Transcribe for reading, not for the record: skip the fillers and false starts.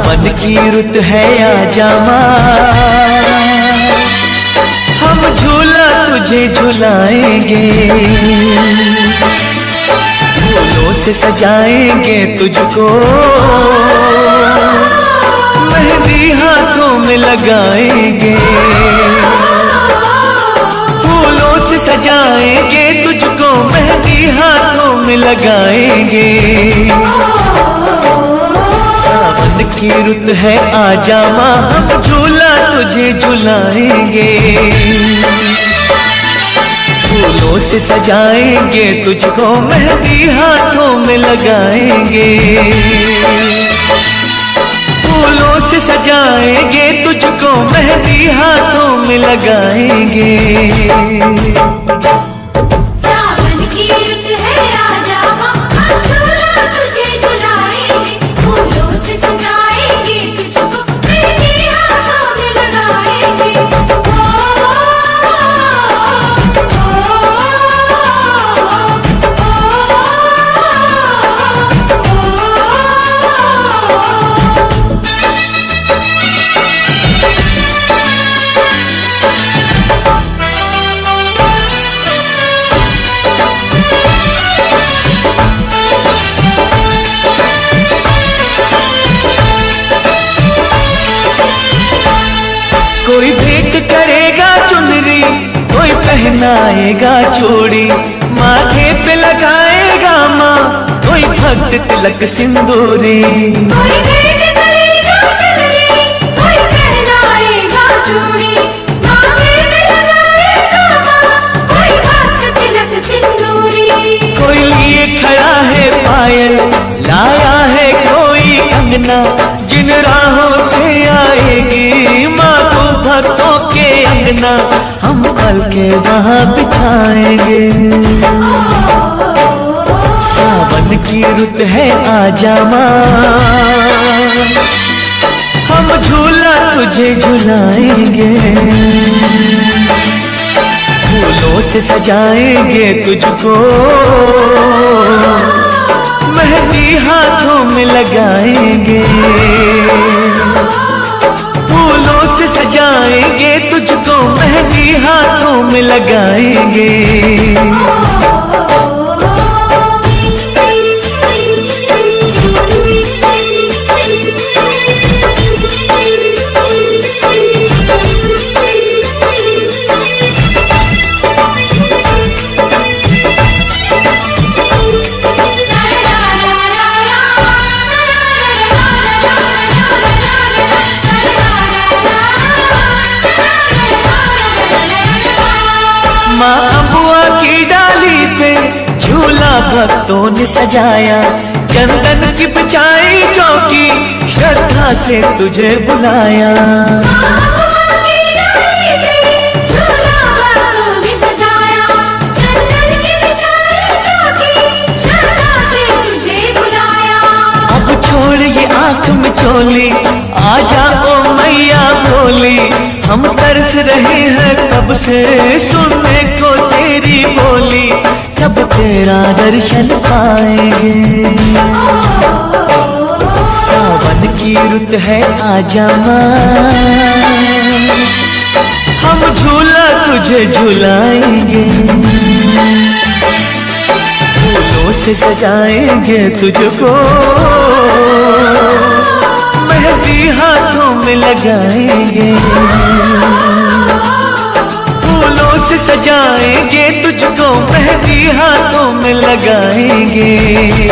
सावन की रुत है आजा माँ, हम झूला तुझे झुलाएंगे, फूलों से सजाएंगे तुझको, मेहंदी हाथों में लगाएंगे, फूलों से सजाएंगे तुझको, मेहंदी हाथों में लगाएंगे। सावन की रुत है आजा माँ, हम झूला तुझे झुलाएंगे, फूलों से सजाएंगे तुझको, मेहंदी हाथों में लगाएंगे, फूलों से सजाएंगे तुझको, मेहंदी हाथों में लगाएंगे। सावन की रुत है आजा माँ, हम झूला तुझे झुलाएंगे, फूलों से सजाएंगे तुझको, मेहंदी हाथों में लगाएंगे। कोई भेंट करेगा चुनरी, कोई पहनाएगा चूड़ी, माथे पे लगाएगा माँ, कोई भक्त तिलक सिंदूरी। कोई भेंट करेगा चुनरी, कोई पहनाएगा चूड़ी, माथे पे लगाएगा माँ, कोई भक्त तिलक सिंदूरी। कोई लिए खड़ा है पायल, लाया है कोई अंगना, जिन राहों से आएगी माँ को भक्तों के अंगना, हम पल के वहाँ बिछाएंगे। सावन की रुत है आजा माँ, हम झूला तुझे झुलाएंगे, फूलों से सजाएंगे तुझको, मेहंदी हाथों में लगाएंगे, फूलों से सजाएंगे तुझको, मेहंदी हाथों में लगाएंगे। माँ अबुआ की डाली पे झूला भक्तों ने सजाया, चंदन की बिछाई चौकी, श्रद्धा से तुझे बुलाया। अब छोड़ ये आँख में चोली, आजा ओ मैया भोली, हम तरस रहे हैं कब से सुनने को तेरी बोली, कब तेरा दर्शन पाएंगे। सावन की रुत है आजा माँ, हम झूला तुझे झुलाएंगे, फूलों से सजाएंगे तुझको, मेहंदी हाथों में लगाएंगे, फूलों से सजाएंगे तुझको, मेहंदी हाथों में लगाएंगे।